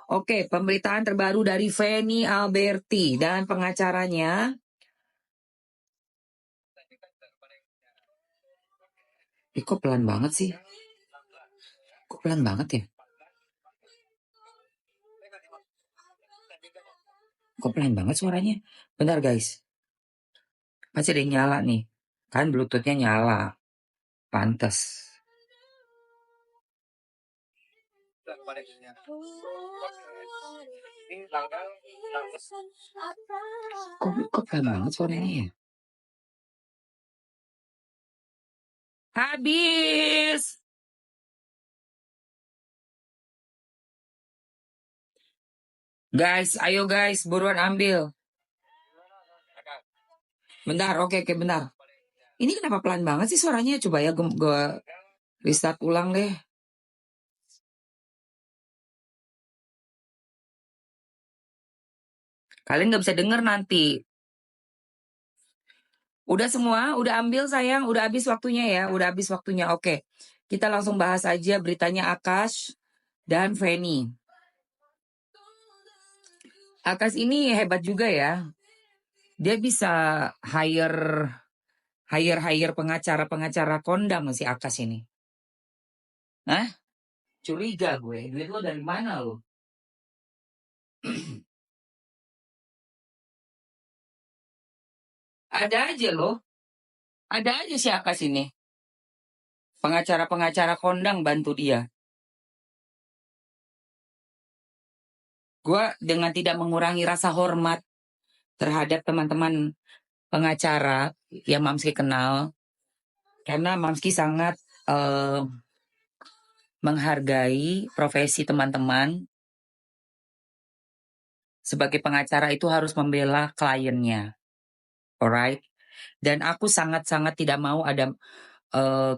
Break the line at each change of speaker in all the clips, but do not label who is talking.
Oke, pemberitaan terbaru dari Feni Alberti dan pengacaranya. Kok pelan banget sih? Kok pelan banget ya? Kok pelan banget suaranya? Bentar guys. Masih ada yang nyala nih. Kan Bluetooth-nya nyala. Pantes. Kok pelan banget suaranya ya? Habis! Guys, ayo guys, buruan ambil. Bentar, oke, bentar. Ini kenapa pelan banget sih suaranya? Coba ya gue restart ulang deh. Kalian nggak bisa denger nanti. Udah semua? Udah ambil sayang? Udah habis waktunya ya? Udah habis waktunya, oke. Kita langsung bahas aja beritanya Akash dan Feni. Akash ini hebat juga ya. Dia bisa hire pengacara kondang si Akash ini. Hah? Curiga gue. Duit lo dari mana lo? Ada aja loh. Ada aja si Akash ini. Pengacara kondang bantu dia. Gue dengan tidak mengurangi rasa hormat terhadap teman-teman pengacara yang Mamski kenal, karena Mamski sangat menghargai profesi teman-teman. Sebagai pengacara itu harus membela kliennya, alright? Dan aku sangat-sangat tidak mau ada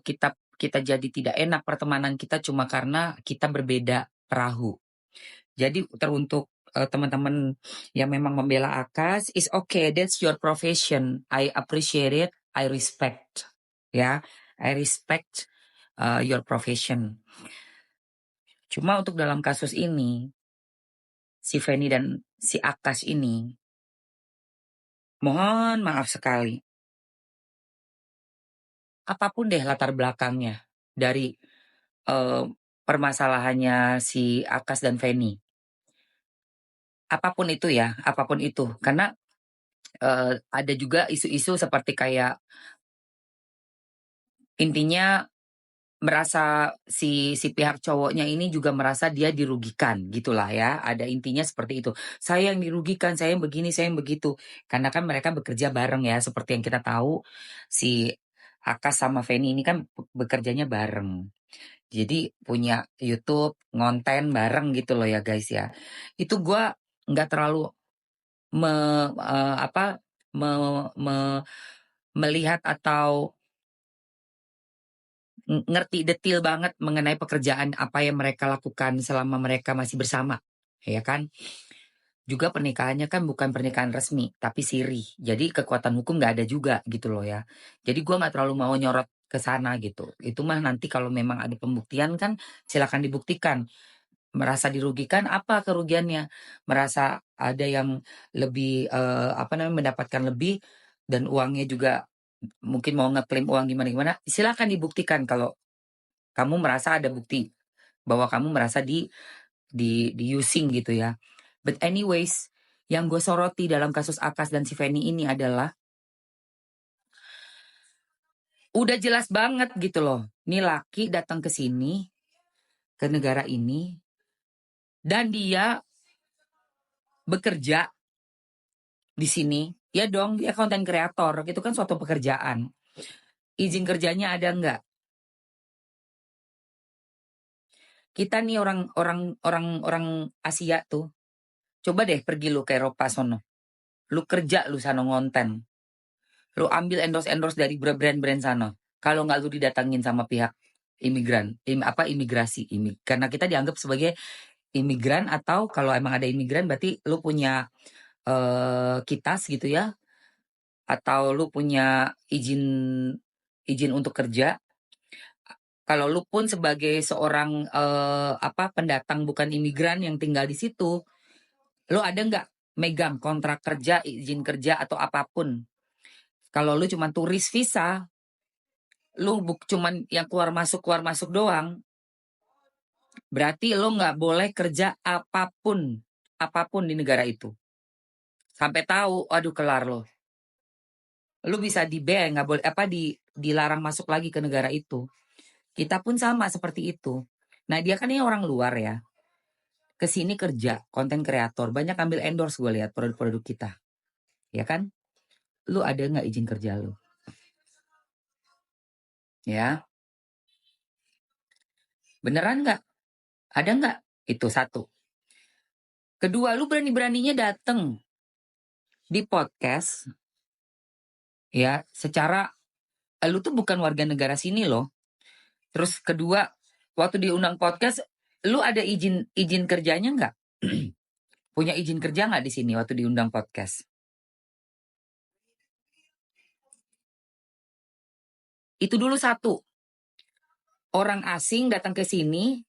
kita jadi tidak enak pertemanan kita cuma karena kita berbeda perahu. Jadi teruntuk teman-teman yang memang membela Akash, is okay, that's your profession. I appreciate it, I respect. Ya, I respect your profession. Cuma untuk dalam kasus ini, si Feni dan si Akash ini, mohon maaf sekali. Apapun deh latar belakangnya dari permasalahannya si Akash dan Feni. Apapun itu ya, apapun itu. Karena ada juga isu-isu seperti kayak intinya merasa si pihak cowoknya ini juga merasa dia dirugikan gitulah ya. Ada intinya seperti itu. Saya yang dirugikan, saya yang begini, saya yang begitu. Karena kan mereka bekerja bareng ya, seperti yang kita tahu si Akash sama Feni ini kan bekerjanya bareng. Jadi punya YouTube, ngonten bareng gitu loh ya guys ya. Itu gue nggak terlalu melihat atau ngerti detail banget mengenai pekerjaan apa yang mereka lakukan selama mereka masih bersama, ya kan? Juga pernikahannya kan bukan pernikahan resmi, tapi siri. Jadi kekuatan hukum nggak ada juga gitu loh ya. Jadi gue nggak terlalu mau nyorot ke sana gitu. Itu mah nanti kalau memang ada pembuktian kan silakan dibuktikan. Merasa dirugikan apa kerugiannya? Merasa ada yang lebih mendapatkan lebih dan uangnya juga mungkin mau ngeklaim uang gimana-gimana, silakan dibuktikan kalau kamu merasa ada bukti bahwa kamu merasa di using gitu ya. But anyways, yang gue soroti dalam kasus Akash dan si Feni ini adalah udah jelas banget gitu loh. Nih laki datang ke sini, ke negara ini, dan dia bekerja di sini. Ya dong, dia konten kreator, itu kan suatu pekerjaan. Izin kerjanya ada nggak? Kita nih orang Asia tuh. Coba deh pergi lu ke Eropa sono. Lu kerja lu sana ngonten. Lu ambil endorse dari brand-brand sana. Kalau nggak lu didatangin sama pihak imigran, imigrasi. Karena kita dianggap sebagai imigran atau kalau emang ada imigran berarti lu punya kitas gitu ya. Atau lu punya izin untuk kerja. Kalau lu pun sebagai seorang pendatang bukan imigran yang tinggal di situ, lu ada nggak megang kontrak kerja, izin kerja atau apapun? Kalau lu cuma turis visa, lu cuman yang keluar masuk doang, berarti lu nggak boleh kerja apapun di negara itu. Sampai tahu, aduh kelar lo. Lu bisa di-ban, nggak boleh dilarang masuk lagi ke negara itu. Kita pun sama seperti itu. Nah, dia kan ini orang luar ya. Ke sini kerja, konten kreator, banyak ambil endorse gue lihat produk-produk kita. Ya kan? Lu ada nggak izin kerja lu? Ya, beneran nggak? Ada nggak? Itu satu. Kedua, lu berani-beraninya dateng di podcast, ya, secara lu tuh bukan warga negara sini loh. Terus kedua, waktu diundang podcast, lu ada izin kerjanya nggak? Punya izin kerja nggak di sini waktu diundang podcast? Itu dulu satu. Orang asing datang ke sini,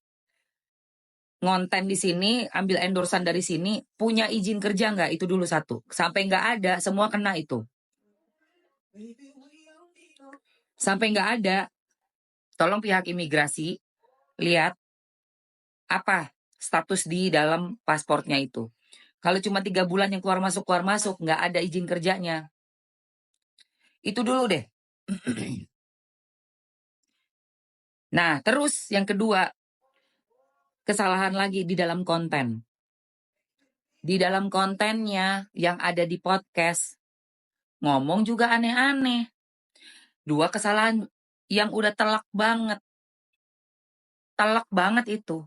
ngonten di sini, ambil endorsan dari sini, punya izin kerja nggak? Itu dulu satu. Sampai nggak ada, semua kena itu. Sampai nggak ada, tolong pihak imigrasi lihat apa status di dalam pasportnya itu. Kalau cuma 3 bulan yang keluar masuk, nggak ada izin kerjanya. Itu dulu deh. Nah, terus yang kedua, kesalahan lagi di dalam konten. Di dalam kontennya yang ada di podcast, ngomong juga aneh-aneh. 2 kesalahan yang udah telak banget. Telak banget itu.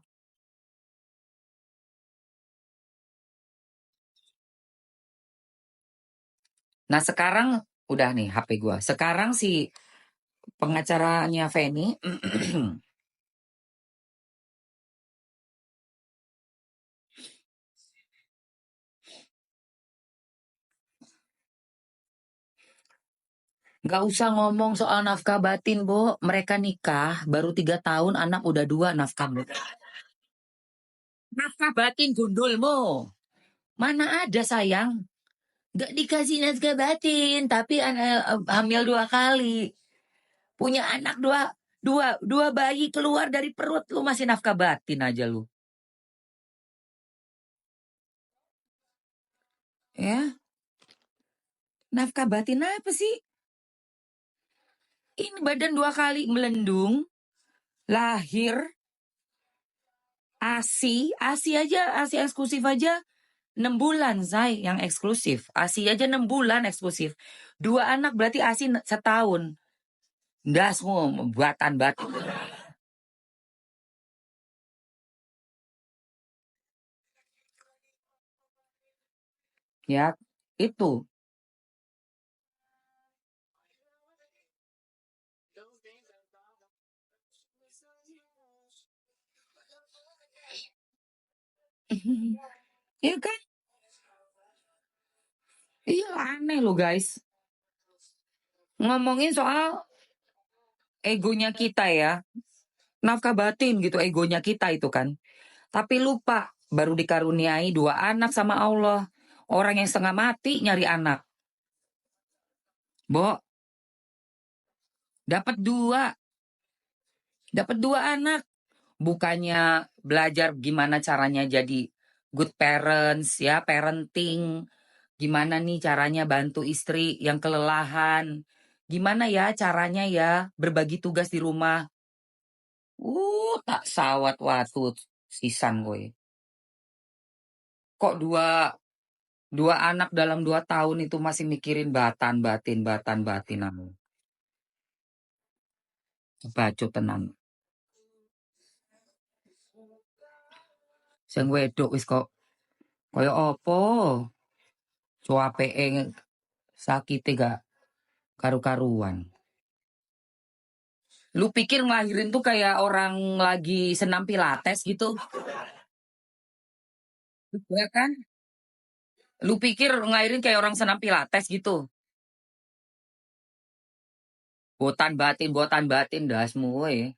Nah, sekarang udah nih HP gua. Sekarang si pengacaranya Feni nggak usah ngomong soal nafkah batin, Bo. Mereka nikah baru 3 tahun, anak udah 2 nafkah. Nafkah batin gundulmu. Mana ada sayang? Gak dikasih nafkah batin, tapi hamil 2 kali. Punya anak dua bayi keluar dari perut, lu masih nafkah batin aja lu. Ya, nafkah batin apa sih? Ini badan 2 kali melendung, lahir, ASI eksklusif aja 6 bulan, Zai, yang eksklusif. ASI aja 6 bulan eksklusif. 2 anak berarti ASI setahun. Nggak semua buatan batu. Ya, itu. Iya kan? Iya aneh loh guys. Ngomongin soal egonya kita ya. Nafkah batin gitu egonya kita itu kan. Tapi lupa baru dikaruniai 2 anak sama Allah. Orang yang setengah mati nyari anak. Bo, dapat 2. Dapat 2 anak. Bukannya belajar gimana caranya jadi good parents ya, parenting. Gimana nih caranya bantu istri yang kelelahan. Gimana ya caranya ya berbagi tugas di rumah. Tak sawat watut sisan gue. Kok dua anak dalam 2 tahun itu masih mikirin batan batin anu. Bacot tenan. Sing wedok wis kok kaya apa? Cuapeke sakite gak karu-karuan. Lu pikir ngelahirin tuh kayak orang lagi senam pilates gitu? Ya kan? Lu pikir ngelahirin kayak orang senam pilates gitu? Botan batin dasmu we.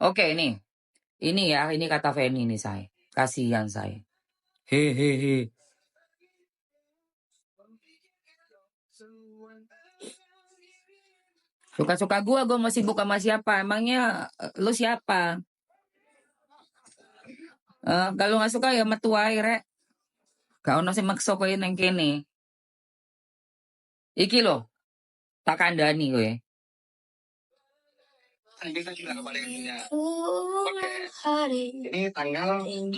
Oke, ini ya, ini kata Feni nih saya. Kasihan saya. Hehehe. Suka-suka gue mau sibuk sama siapa? Emangnya lu siapa? Kalau nggak suka ya metu ae rek. Gak ono sing maksa kowe neng kene. Iki loh, tak kandani kowe. Kita juga kepadanya. Oke. Ini tanggal 16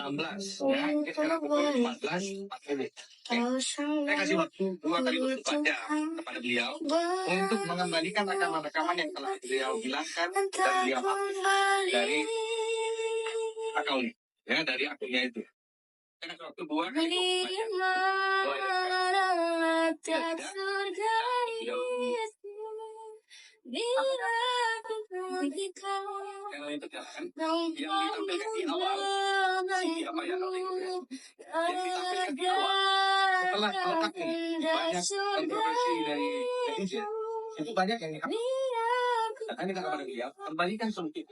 ya. Ini sekarang pukul 14.40. Saya kasih waktu 2 kali kepada beliau untuk mengembalikan rekaman-rekaman yang telah beliau hilangkan dan beliau hapus dari akunnya, ya, dari akunnya itu. Saya kasih waktu 2 kali. Kalau itu jalan yang ditampilkan di awal siapa yang yang ditampilkan di awal setelah meletakkan banyak kontroversi dari netizen itu banyak yang dihapus. Ini kepada beliau kembalikan sedikit.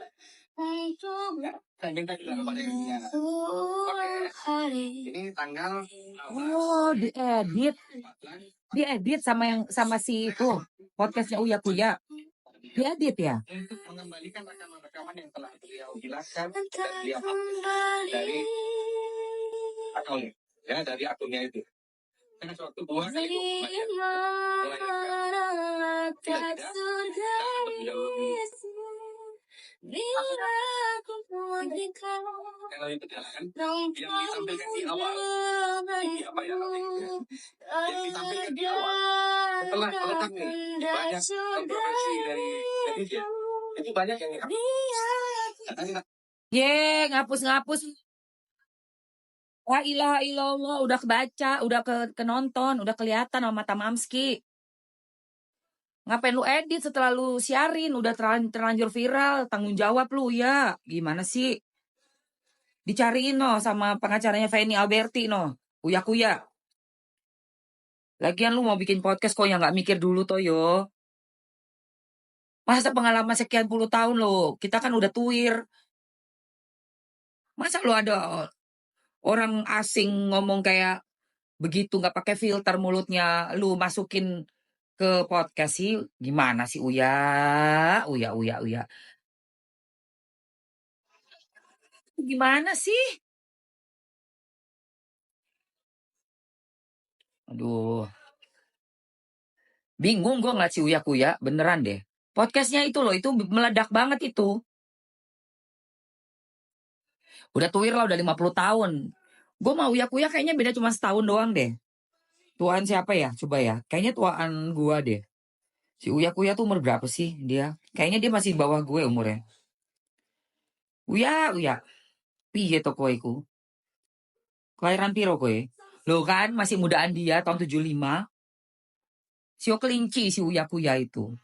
Saya minta juga kepada dia. Oke. Ini tanggal diedit sama si itu podcastnya Uya Kuya. Diedit ya? Untuk mengembalikan rekaman-rekaman yang telah beliau hilangkan dan beliau hapus dari akunnya, ya, dari akunnya itu. Karena suatu 2 kali kalau itu jalan yang ditampilkan di awal siapa yang ditampilkan di awal setelah meletakkan banyak kontroversi dari netizen itu banyak yang ngapus La ilaha illallah, udah kebaca, udah kenonton, udah kelihatan sama mata Mamski. Ngapain lu edit setelah lu siarin, udah terlanjur viral, tanggung jawab lu ya. Gimana sih? Dicariin no sama pengacaranya Feni Alberti no, Uya Kuya. Lagian lu mau bikin podcast kok yang nggak mikir dulu toh yo. Masa pengalaman sekian puluh tahun lo, kita kan udah tuir. Masa lu ada orang asing ngomong kayak begitu nggak pakai filter mulutnya, lu masukin ke podcast sih? Gimana sih Uya? Gimana sih? Aduh. Bingung gue ngeliat si Uya Kuya, beneran deh. Podcastnya itu loh, itu meledak banget itu. Udah tuir lah, udah 50 tahun. Gue mau Uya Kuya kayaknya beda cuma setahun doang deh. Tuaan siapa ya? Coba ya. Kayaknya tuaan gue deh. Si Uya Kuya tuh umur berapa sih dia? Kayaknya dia masih bawah gue umurnya. Uya. Piye to kowe iku? Kelahiran piro kowe? Loh kan masih mudaan dia tahun 75. Sio kelinci si Uya Kuya itu.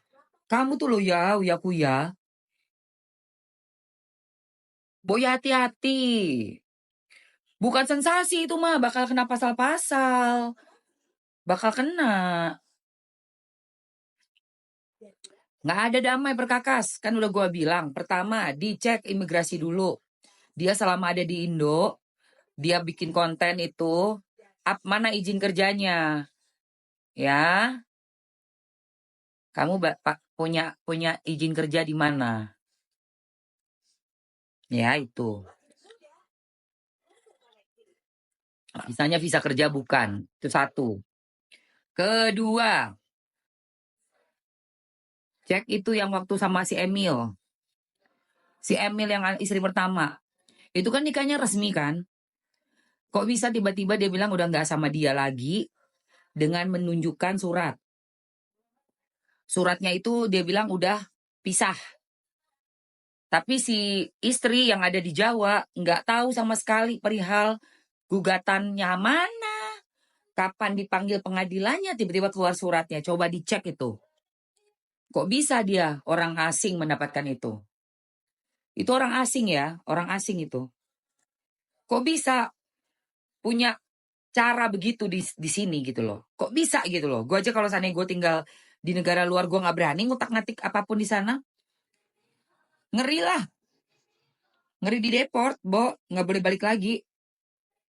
Kamu tuh lo ya Uya Kuya. Boy hati-hati. Bukan sensasi itu mah, bakal kena pasal-pasal. Bakal kena. Nggak ada damai perkakas. Kan udah gue bilang. Pertama, dicek imigrasi dulu. Dia selama ada di Indo, dia bikin konten itu, mana izin kerjanya? Ya, kamu punya izin kerja di mana? Ya, itu. Misalnya visa kerja bukan. Itu satu. Kedua, cek itu yang waktu sama si Emil. Si Emil yang istri pertama. Itu kan nikahnya resmi kan? Kok bisa tiba-tiba dia bilang udah nggak sama dia lagi dengan menunjukkan surat. Suratnya itu dia bilang udah pisah. Tapi si istri yang ada di Jawa nggak tahu sama sekali perihal gugatannya mana. Kapan dipanggil pengadilannya tiba-tiba keluar suratnya. Coba dicek itu. Kok bisa dia orang asing mendapatkan itu? Itu orang asing ya, orang asing itu. Kok bisa punya cara begitu di sini gitu loh? Kok bisa gitu loh? Gue aja kalau seandainya gue tinggal di negara luar gue nggak berani ngutak-ngatik apapun di sana. Ngeri lah. Ngeri di deport, Bo. Nggak boleh balik lagi.